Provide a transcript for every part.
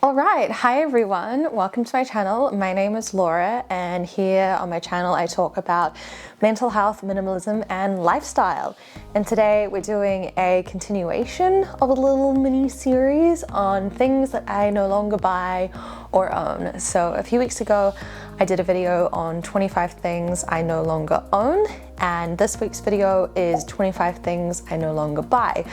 Alright, hi everyone, welcome to my channel. My name is Laura and here on my channel I talk about mental health, minimalism and lifestyle. And today we're doing a continuation of a little mini series on things that I no longer buy or own. So a few weeks ago I did a video on 25 things I no longer own, and this week's video is 25 things I no longer buy.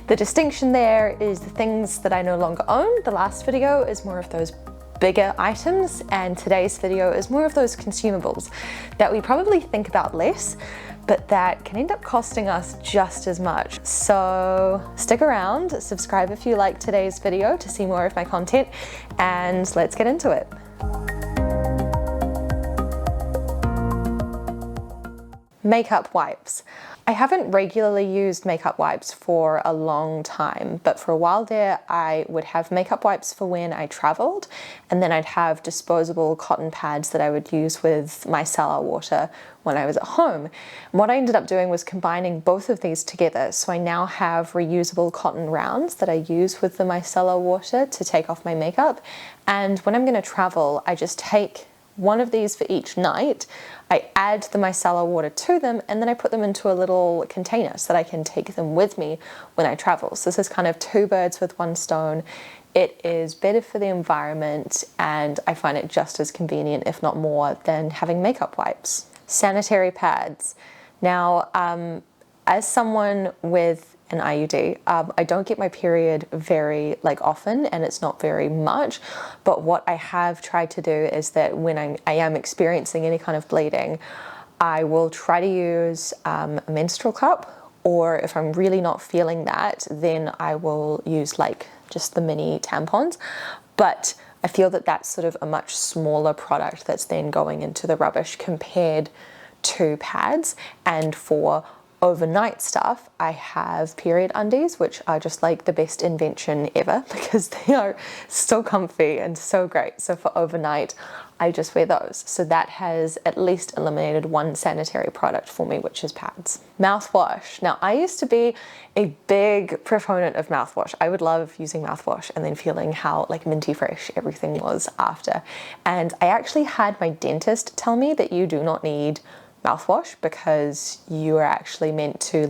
The distinction there is the things that I no longer own. The last video is more of those bigger items, and today's video is more of those consumables that we probably think about less, but that can end up costing us just as much. So stick around, subscribe if you like today's video to see more of my content, and let's get into it. Makeup wipes. I haven't regularly used makeup wipes for a long time, but for a while there I would have makeup wipes for when I traveled, and then I'd have disposable cotton pads that I would use with micellar water when I was at home. And what I ended up doing was combining both of these together, so I now have reusable cotton rounds that I use with the micellar water to take off my makeup, and when I'm going to travel I just take one of these for each night. I add the micellar water to them, and then I put them into a little container so that I can take them with me when I travel. So this is kind of two birds with one stone. It is better for the environment, and I find it just as convenient, if not more, than having makeup wipes. Sanitary pads. Now, as someone with an IUD, I don't get my period very often, and it's not very much, but what I have tried to do is that when I am experiencing any kind of bleeding, I will try to use a menstrual cup, or if I'm really not feeling that, then I will use just the mini tampons. But I feel that that's sort of a much smaller product that's then going into the rubbish compared to pads. And for overnight stuff, I have period undies, which are just the best invention ever because they are so comfy and so great. So for overnight, I just wear those. So that has at least eliminated one sanitary product for me, which is pads. Mouthwash. Now, I used to be a big proponent of mouthwash. I would love using mouthwash and then feeling how minty fresh everything was after. And I actually had my dentist tell me that you do not need mouthwash because you are actually meant to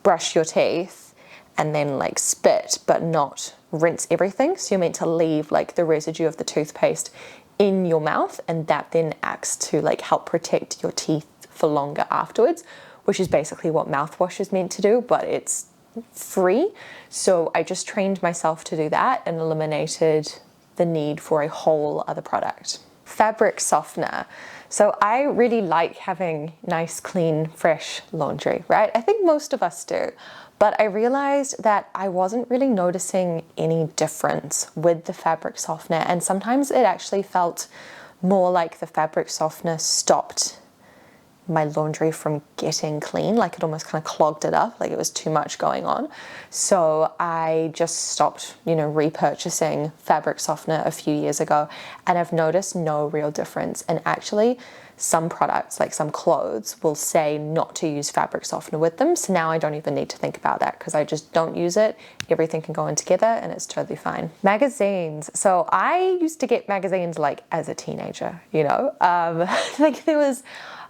brush your teeth and then spit but not rinse everything. So you're meant to leave the residue of the toothpaste in your mouth, and that then acts to help protect your teeth for longer afterwards, which is basically what mouthwash is meant to do, but it's free. So I just trained myself to do that and eliminated the need for a whole other product. Fabric softener. So I really like having nice, clean, fresh laundry, right? I think most of us do. But I realized that I wasn't really noticing any difference with the fabric softener. And sometimes it actually felt more like the fabric softener stopped my laundry from getting clean, it almost kind of clogged it up, it was too much going on. So I just stopped, repurchasing fabric softener a few years ago, and I've noticed no real difference. And actually some products, some clothes, will say not to use fabric softener with them, so now I don't even need to think about that because I just don't use it. Everything can go in together and it's totally fine. Magazines. So I used to get magazines as a teenager, there was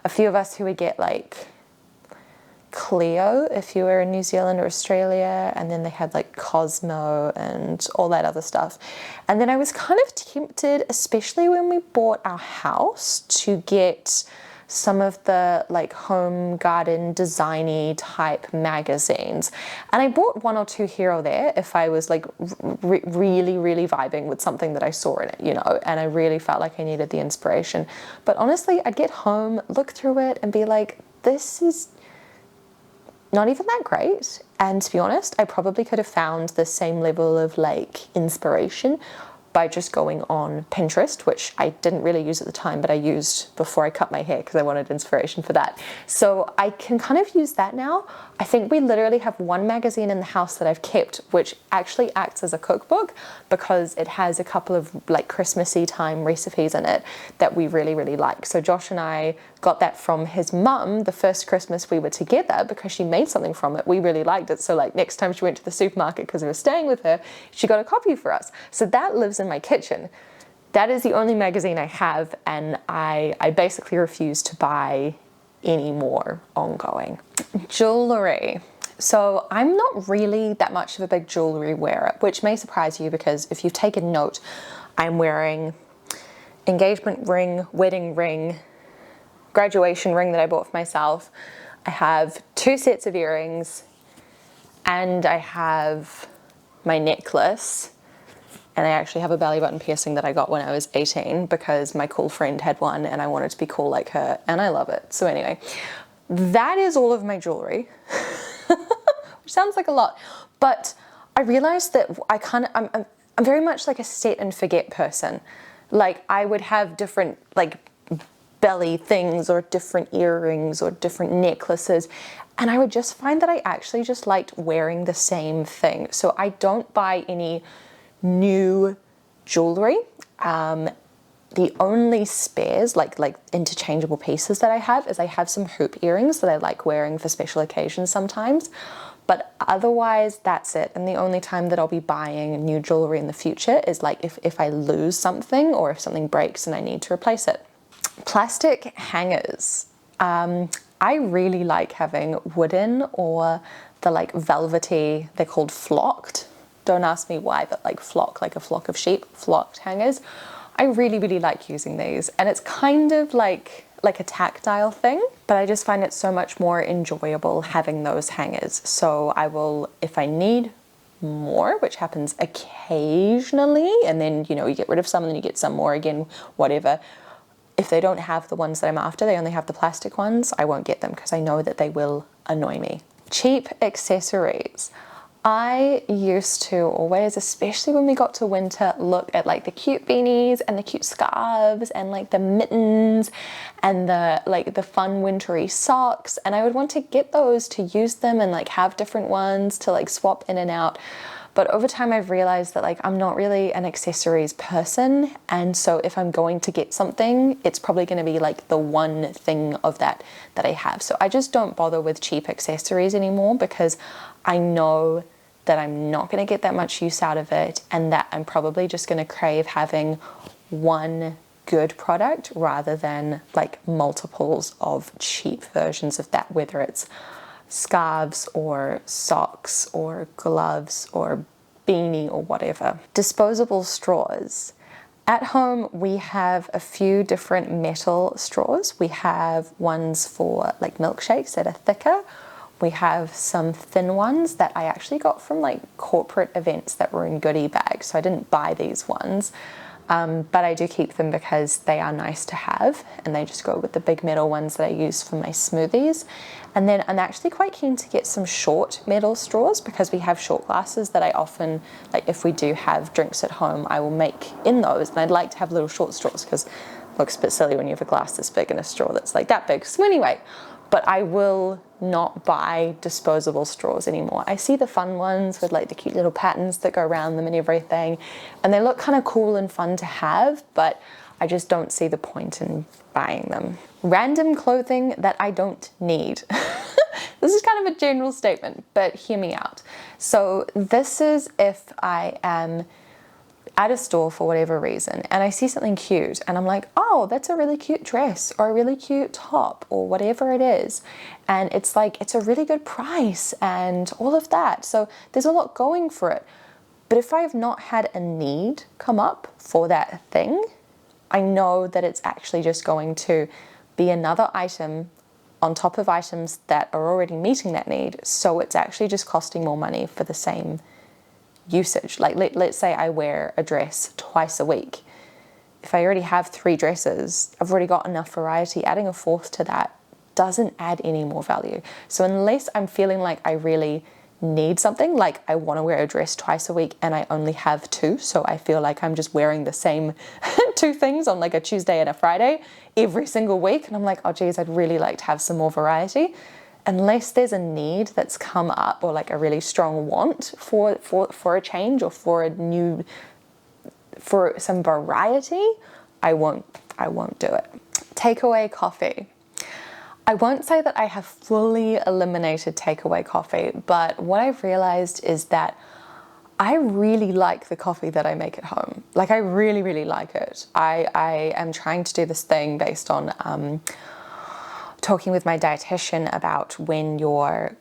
a few of us who would get Cleo if you were in New Zealand or Australia, and then they had Cosmo and all that other stuff. And then I was kind of tempted, especially when we bought our house, to get some of the home garden designy type magazines, and I bought one or two here or there if I was really vibing with something that I saw in it, and I really felt like I needed the inspiration. But honestly, I'd get home, look through it and be this is not even that great. And to be honest, I probably could have found the same level of inspiration by just going on Pinterest, which I didn't really use at the time, but I used before I cut my hair because I wanted inspiration for that. So I can kind of use that now. I think we literally have one magazine in the house that I've kept, which actually acts as a cookbook because it has a couple of Christmassy time recipes in it that we really like. So Josh and I got that from his mum the first Christmas we were together because she made something from it. We really liked it. So next time she went to the supermarket, because we were staying with her, she got a copy for us. So that lives in in my kitchen. That is the only magazine I have, and I basically refuse to buy any more ongoing. Jewellery. So I'm not really that much of a big jewellery wearer, which may surprise you because if you've taken note, I'm wearing engagement ring, wedding ring, graduation ring that I bought for myself. I have 2 sets of earrings, and I have my necklace, and I actually have a belly button piercing that I got when I was 18 because my cool friend had one and I wanted to be cool like her, and I love it. So anyway, that is all of my jewelry, which sounds like a lot, but I realized that I'm very much like a set and forget person. Like I would have different like belly things or different earrings or different necklaces, and I would just find that I actually just liked wearing the same thing. So I don't buy any new jewelry. The only spares, like interchangeable pieces that I have is I have some hoop earrings that I like wearing for special occasions sometimes, but otherwise that's it. And the only time that I'll be buying new jewelry in the future is like if I lose something or if something breaks and I need to replace it. Plastic hangers. I really like having wooden or the like velvety, they're called flocked. Don't ask me why, but like flock, like a flock of sheep, flocked hangers. I really, really like using these, and it's kind of like a tactile thing, but I just find it so much more enjoyable having those hangers. So I will, if I need more, which happens occasionally, and then, you know, you get rid of some and then you get some more again, whatever. If they don't have the ones that I'm after, they only have the plastic ones, I won't get them because I know that they will annoy me. Cheap accessories. I used to always, especially when we got to winter, look at like the cute beanies and the cute scarves and like the mittens and the fun wintry socks, and I would want to get those to use them and like have different ones to like swap in and out. But over time I've realized that like I'm not really an accessories person, and so if I'm going to get something, it's probably going to be like the one thing of that I have. So I just don't bother with cheap accessories anymore because I know that I'm not going to get that much use out of it, and that I'm probably just going to crave having one good product rather than like multiples of cheap versions of that, whether it's scarves or socks or gloves or beanie or whatever. Disposable straws. At home we have a few different metal straws. We have ones for like milkshakes that are thicker. We have some thin ones that I actually got from like corporate events that were in goodie bags, so I didn't buy these ones. But I do keep them because they are nice to have, and they just go with the big metal ones that I use for my smoothies. And then I'm actually quite keen to get some short metal straws because we have short glasses that I often, like if we do have drinks at home, I will make in those, and I'd like to have little short straws because it looks a bit silly when you have a glass this big and a straw that's like that big. So anyway, but I will not buy disposable straws anymore. I see the fun ones with like the cute little patterns that go around them and everything, and they look kind of cool and fun to have, but I just don't see the point in buying them. Random clothing that I don't need. This is kind of a general statement, but hear me out. So this is if I am at a store for whatever reason and I see something cute and I'm like, oh, that's a really cute dress or a really cute top or whatever it is, and it's like it's a really good price and all of that, so there's a lot going for it. But if I have not had a need come up for that thing, I know that it's actually just going to be another item on top of items that are already meeting that need, so it's actually just costing more money for the same usage. Like let's say I wear a dress twice a week. If I already have 3 dresses, I've already got enough variety. Adding a 4th to that doesn't add any more value. So unless I'm feeling like I really need something, like I want to wear a dress twice a week and I only have 2, so I feel like I'm just wearing the same 2 things on like a Tuesday and a Friday every single week, and I'm like, oh geez, I'd really like to have some more variety. Unless there's a need that's come up or like a really strong want for a change or for some variety, I won't do it. Takeaway coffee. I won't say that I have fully eliminated takeaway coffee, but what I've realized is that I really like the coffee that I make at home. Like I really, really like it. I am trying to do this thing based on talking with my dietitian about when your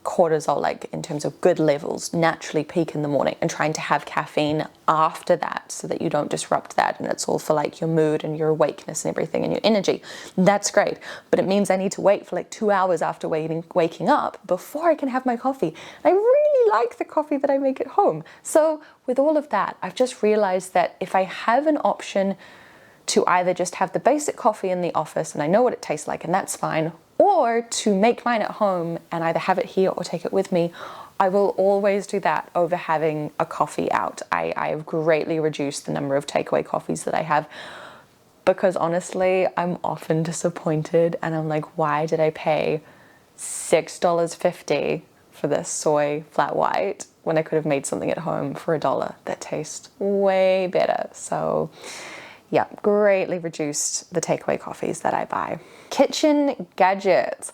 cortisol, like in terms of good levels, naturally peak in the morning, and trying to have caffeine after that so that you don't disrupt that, and it's all for like your mood and your awakeness and everything and your energy. That's great, but it means I need to wait for like 2 hours after waking up before I can have my coffee. I really like the coffee that I make at home. So with all of that, I've just realized that if I have an option to either just have the basic coffee in the office and I know what it tastes like and that's fine, or to make mine at home and either have it here or take it with me, I will always do that over having a coffee out. I have greatly reduced the number of takeaway coffees that I have, because honestly, I'm often disappointed and I'm like, why did I pay $6.50 for this soy flat white when I could have made something at home for $1 that tastes way better? So yeah, greatly reduced the takeaway coffees that I buy. Kitchen gadgets.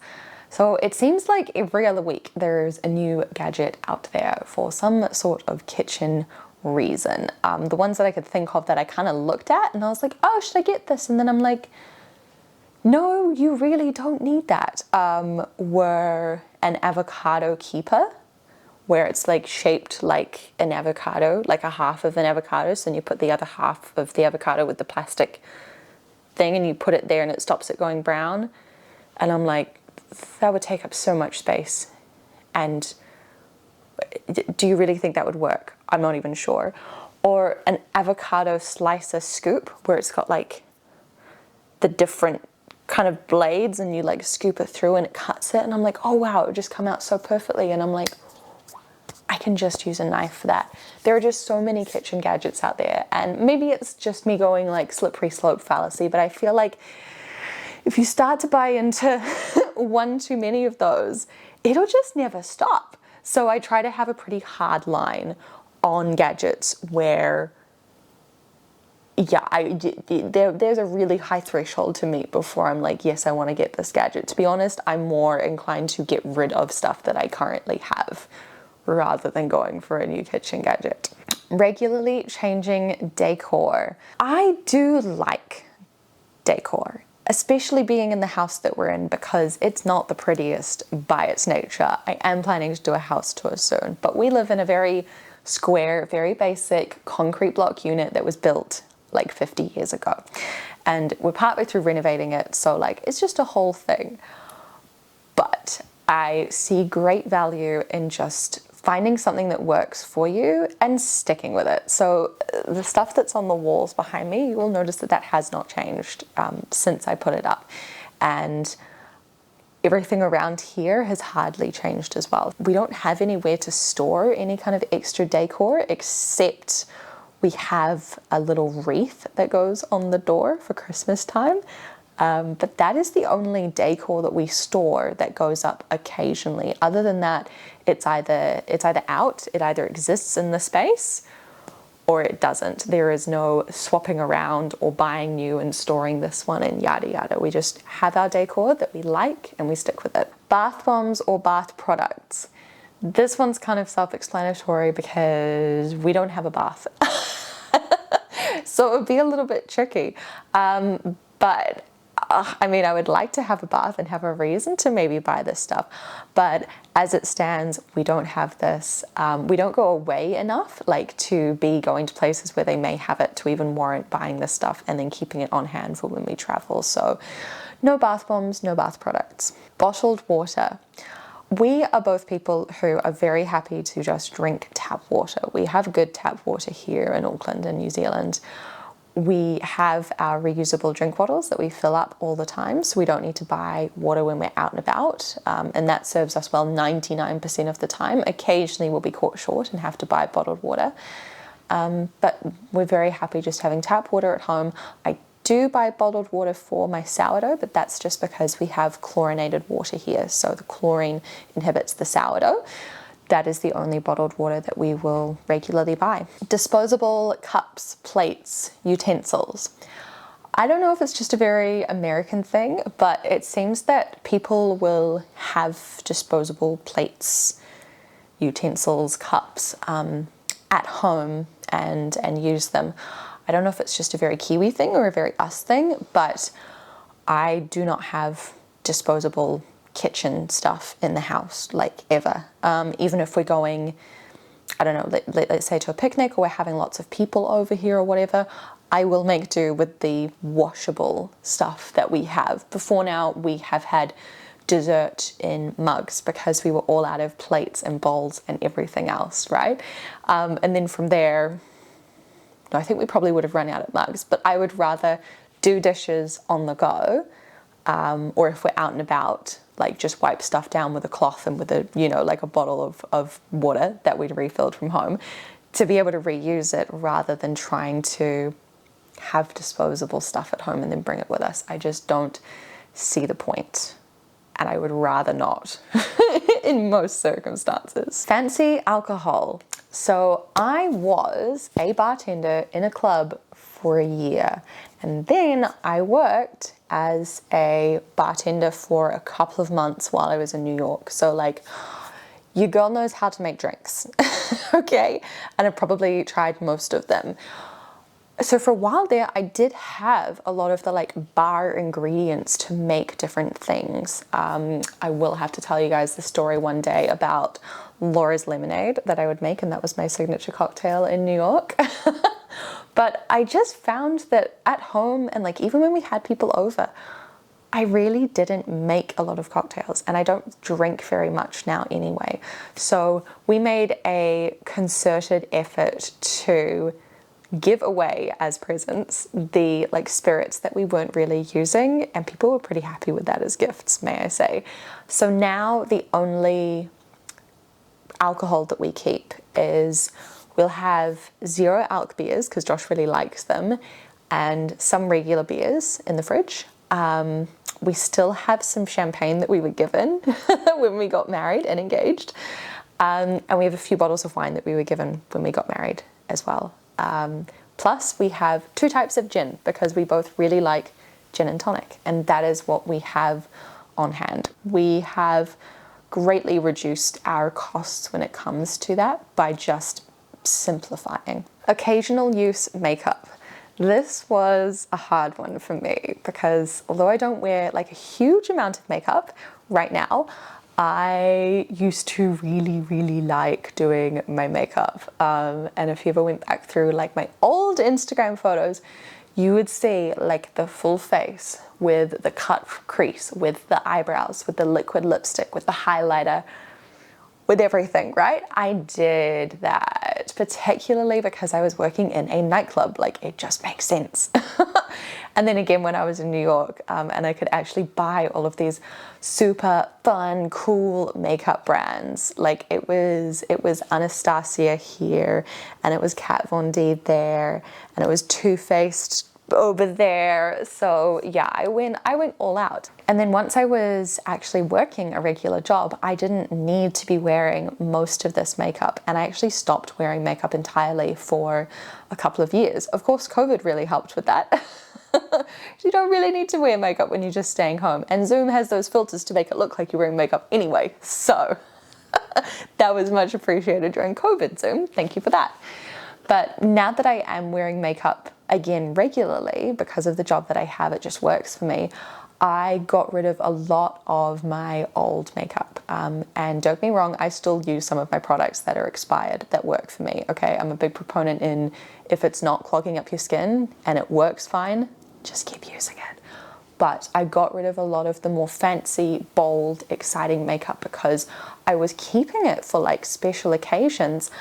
So it seems like every other week there's a new gadget out there for some sort of kitchen reason. The ones that I could think of that I kind of looked at and I was like, oh, should I get this? And then I'm like, no, you really don't need that. Were an avocado keeper, where it's like shaped like an avocado, like a half of an avocado. So then you put the other half of the avocado with the plastic thing and you put it there and it stops it going brown. And I'm like, that would take up so much space. And do you really think that would work? I'm not even sure. Or an avocado slicer scoop, where it's got like the different kind of blades and you like scoop it through and it cuts it. And I'm like, oh wow, it would just come out so perfectly. And I'm like, I can just use a knife for that. There are just so many kitchen gadgets out there, and maybe it's just me going like slippery slope fallacy, but I feel like if you start to buy into one too many of those, it'll just never stop. So I try to have a pretty hard line on gadgets where, yeah, there's a really high threshold to meet before I'm like, yes, I want to get this gadget. To be honest, I'm more inclined to get rid of stuff that I currently have, rather than going for a new kitchen gadget. Regularly changing decor. I do like decor, especially being in the house that we're in, because it's not the prettiest by its nature. I am planning to do a house tour soon, but we live in a very square, very basic concrete block unit that was built like 50 years ago. And we're partway through renovating it, so like it's just a whole thing. But I see great value in just finding something that works for you and sticking with it. So the stuff that's on the walls behind me, you will notice that that has not changed since I put it up. And everything around here has hardly changed as well. We don't have anywhere to store any kind of extra decor, except we have a little wreath that goes on the door for Christmas time. But that is the only decor that we store that goes up occasionally. Other than that, it's either out, it either exists in the space or it doesn't. There is no swapping around or buying new and storing this one and yada yada. We just have our decor that we like and we stick with it. Bath bombs or bath products. This one's kind of self-explanatory because we don't have a bath. So it would be a little bit tricky. But I mean, I would like to have a bath and have a reason to maybe buy this stuff, but as it stands, we don't have this. We don't go away enough, like to be going to places where they may have it to even warrant buying this stuff and then keeping it on hand for when we travel. So no bath bombs, no bath products. Bottled water. We are both people who are very happy to just drink tap water. We have good tap water here in Auckland and New Zealand. We have our reusable drink bottles that we fill up all the time, so we don't need to buy water when we're out and about, and that serves us well 99% of the time. Occasionally we'll be caught short and have to buy bottled water, but we're very happy just having tap water at home. I do buy bottled water for my sourdough, but that's just because we have chlorinated water here, so the chlorine inhibits the sourdough. That is the only bottled water that we will regularly buy. Disposable cups, plates, utensils. I don't know if it's just a very American thing, but it seems that people will have disposable plates, utensils, cups, at home and use them. I don't know if it's just a very Kiwi thing or a very us thing, but I do not have disposable kitchen stuff in the house, like ever. Even if we're going, I don't know, let's say to a picnic, or we're having lots of people over here or whatever, I will make do with the washable stuff that we have. Before now, we have had dessert in mugs because we were all out of plates and bowls and everything else, right? And then from there, no, I think we probably would have run out of mugs, but I would rather do dishes on the go, or if we're out and about, like just wipe stuff down with a cloth and with a, you know, like a bottle of water that we'd refilled from home, to be able to reuse it rather than trying to have disposable stuff at home and then bring it with us. I just don't see the point. And I would rather not in most circumstances. Fancy alcohol. So I was a bartender in a club for a year, and then I worked as a bartender for a couple of months while I was in New York. So like, your girl knows how to make drinks, okay? And I probably tried most of them. So for a while there, I did have a lot of the like bar ingredients to make different things. I will have to tell you guys the story one day about Laura's lemonade that I would make, and that was my signature cocktail in New York. But I just found that at home, and like even when we had people over, I really didn't make a lot of cocktails, and I don't drink very much now anyway. So we made a concerted effort to give away as presents the like spirits that we weren't really using, and people were pretty happy with that as gifts, may I say. So now the only alcohol that we keep is, we'll have 0 alc beers because Josh really likes them, and some regular beers in the fridge. We still have some champagne that we were given when we got married and engaged, and we have a few bottles of wine that we were given when we got married as well. Plus we have 2 types of gin because we both really like gin and tonic, and that is what we have on hand. We have greatly reduced our costs when it comes to that by just simplifying. Occasional use makeup. This was a hard one for me because although I don't wear like a huge amount of makeup right now, I used to really like doing my makeup. And if you ever went back through like my old Instagram photos, you would see like the full face with the cut crease, with the eyebrows, with the liquid lipstick, with the highlighter, with everything, right? I did that particularly because I was working in a nightclub. Like, it just makes sense. And then again, when I was in New York, and I could actually buy all of these super fun, cool makeup brands. Like it was Anastasia here, and it was Kat Von D there, and it was Too Faced over there. So yeah, I went all out. And then once I was actually working a regular job, I didn't need to be wearing most of this makeup, and I actually stopped wearing makeup entirely for a couple of years. Of course, COVID really helped with that. You don't really need to wear makeup when you're just staying home, and Zoom has those filters to make it look like you're wearing makeup anyway, so that was much appreciated during COVID, Zoom. Thank you for that. But now that I am wearing makeup again regularly because of the job that I have, it just works for me, I got rid of a lot of my old makeup. And don't get me wrong, I still use some of my products that are expired that work for me, okay? I'm a big proponent in, if it's not clogging up your skin and it works fine, just keep using it. But I got rid of a lot of the more fancy, bold, exciting makeup because I was keeping it for like special occasions,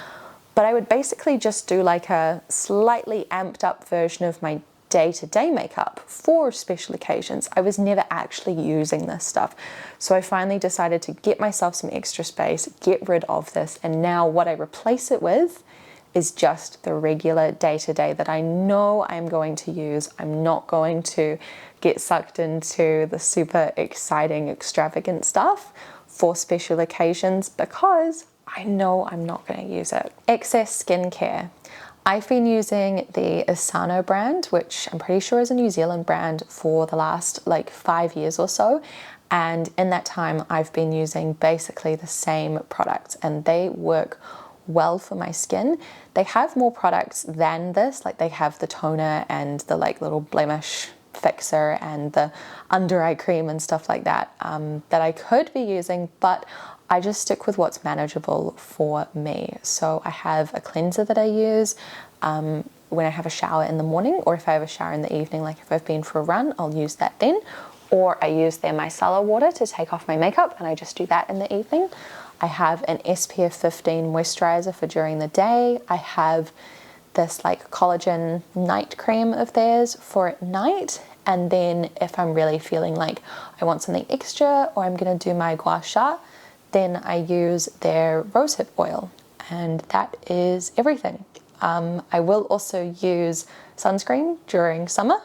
but I would basically just do like a slightly amped up version of my day-to-day makeup for special occasions. I was never actually using this stuff. So I finally decided to get myself some extra space, get rid of this, and now what I replace it with is just the regular day-to-day that I know I'm going to use. I'm not going to get sucked into the super exciting, extravagant stuff for special occasions because I know I'm not going to use it. Excess skincare. I've been using the Asano brand, which I'm pretty sure is a New Zealand brand, for the last like 5 years or so. And in that time, I've been using basically the same products, and they work well for my skin. They have more products than this, like they have the toner and the like little blemish fixer and the under eye cream and stuff like that, that I could be using, but I just stick with what's manageable for me. So I have a cleanser that I use when I have a shower in the morning, or if I have a shower in the evening, like if I've been for a run, I'll use that then. Or I use their micellar water to take off my makeup, and I just do that in the evening. I have an SPF 15 moisturizer for during the day. I have this like collagen night cream of theirs for at night. And then if I'm really feeling like I want something extra, or I'm gonna do my gua sha, then I use their rosehip oil, and that is everything. I will also use sunscreen during summer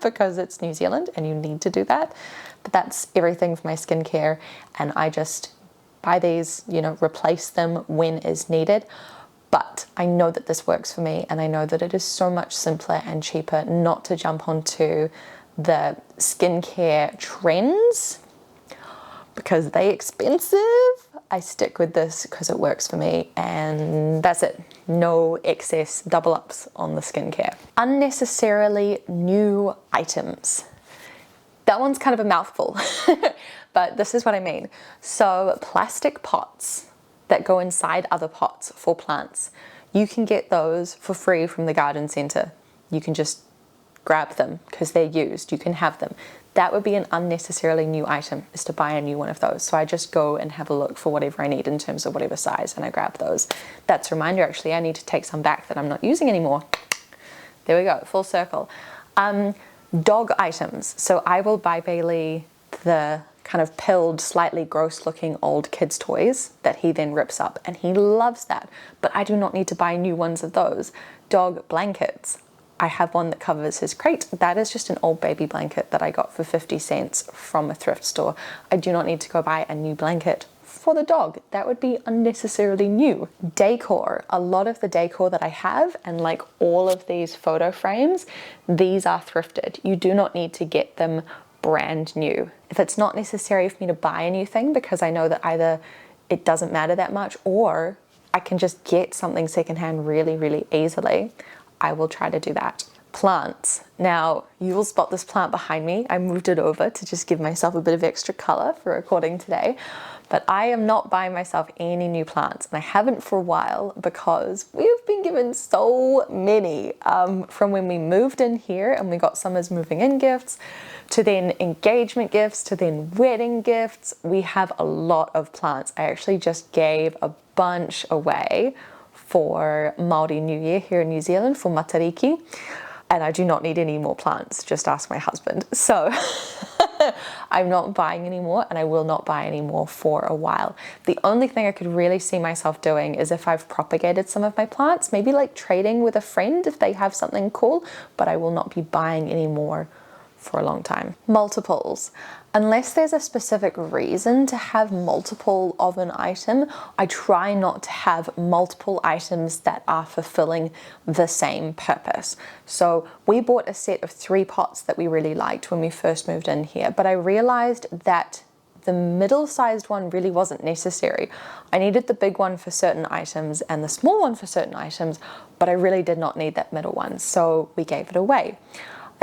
because it's New Zealand and you need to do that. But that's everything for my skincare, and I just buy these, you know, replace them when is needed. But I know that this works for me, and I know that it is so much simpler and cheaper not to jump onto the skincare trends because they're expensive. I stick with this because it works for me, and that's it. No excess double ups on the skincare. Unnecessarily new items. That one's kind of a mouthful, but this is what I mean. So plastic pots that go inside other pots for plants, you can get those for free from the garden centre. You can just grab them because they're used, you can have them. That would be an unnecessarily new item, is to buy a new one of those. So I just go and have a look for whatever I need in terms of whatever size, and I grab those. That's a reminder, actually, I need to take some back that I'm not using anymore. There we go, full circle. Dog items. So I will buy Bailey the kind of pilled, slightly gross looking old kids toys that he then rips up, and he loves that. But I do not need to buy new ones of those. Dog blankets. I have one that covers his crate. That is just an old baby blanket that I got for 50 cents from a thrift store. I do not need to go buy a new blanket for the dog. That would be unnecessarily new. Decor. A lot of the decor that I have, and like all of these photo frames, these are thrifted. You do not need to get them brand new. If it's not necessary for me to buy a new thing because I know that either it doesn't matter that much or I can just get something secondhand really, really easily, I will try to do that. Plants. Now, you will spot this plant behind me. I moved it over to just give myself a bit of extra color for recording today, but I am not buying myself any new plants, and I haven't for a while because we've been given so many from when we moved in here and we got some as moving in gifts, to then engagement gifts, to then wedding gifts. We have a lot of plants. I actually just gave a bunch away for Māori New Year here in New Zealand for Matariki, and I do not need any more plants, just ask my husband. So I'm not buying any more, and I will not buy any more for a while. The only thing I could really see myself doing is if I've propagated some of my plants, maybe like trading with a friend if they have something cool, but I will not be buying any more for a long time. Multiples. Unless there's a specific reason to have multiple of an item, I try not to have multiple items that are fulfilling the same purpose. So we bought a set of 3 pots that we really liked when we first moved in here, but I realized that the middle-sized one really wasn't necessary. I needed the big one for certain items and the small one for certain items, but I really did not need that middle one, so we gave it away.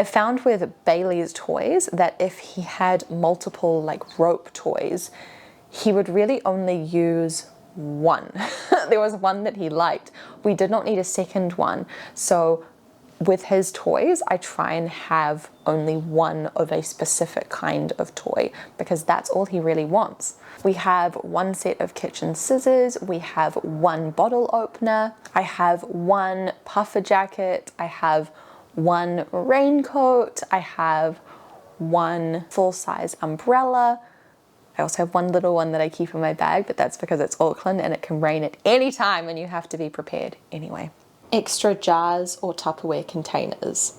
I found with Bailey's toys that if he had multiple like rope toys, he would really only use one. There was one that he liked. We did not need a second one. So with his toys, I try and have only one of a specific kind of toy because that's all he really wants. We have 1 set of kitchen scissors. We have 1 bottle opener. I have 1 puffer jacket. I have 1 raincoat, I have 1 full-size umbrella. I also have 1 little one that I keep in my bag, but that's because it's Auckland and it can rain at any time and you have to be prepared anyway. Extra jars or Tupperware containers.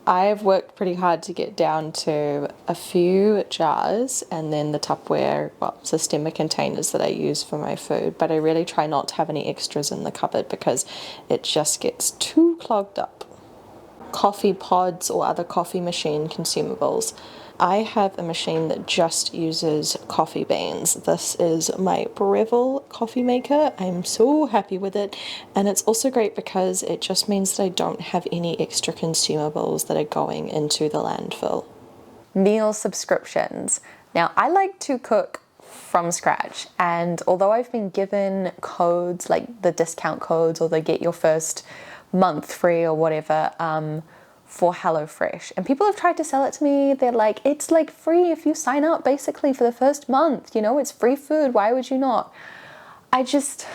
I've worked pretty hard to get down to a few jars and then the Tupperware, Systema containers that I use for my food, but I really try not to have any extras in the cupboard because it just gets too clogged up. Coffee pods or other coffee machine consumables. I have a machine that just uses coffee beans. This is my Breville coffee maker. I'm so happy with it, and it's also great because it just means that I don't have any extra consumables that are going into the landfill. Meal subscriptions. Now, I like to cook from scratch, and although I've been given codes like the discount codes or the get your first month free or whatever for HelloFresh, and people have tried to sell it to me, they're like, it's like free if you sign up basically for the first month, you know, it's free food, why would you not? I just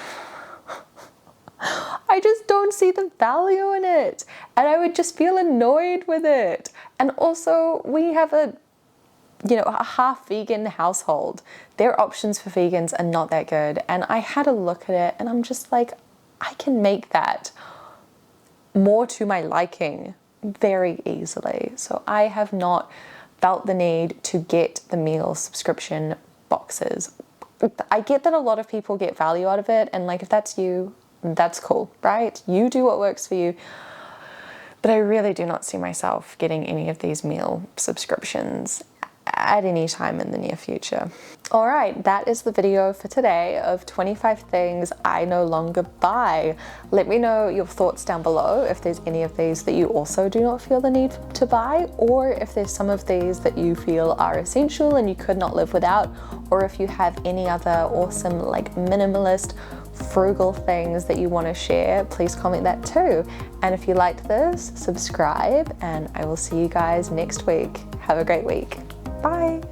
don't see the value in it, and I would just feel annoyed with it. And also, we have a half vegan household. Their options for vegans are not that good, and I had a look at it and I'm just like, I can make that more to my liking very easily. So I have not felt the need to get the meal subscription boxes. I get that a lot of people get value out of it, and like, if that's you, that's cool, right? You do what works for you. But I really do not see myself getting any of these meal subscriptions at any time in the near future. All right, that is the video for today of 25 things I no longer buy. Let me know your thoughts down below if there's any of these that you also do not feel the need to buy, or if there's some of these that you feel are essential and you could not live without, or if you have any other awesome like minimalist, frugal things that you want to share, please comment that too. And if you liked this, subscribe, and I will see you guys next week. Have a great week. Bye.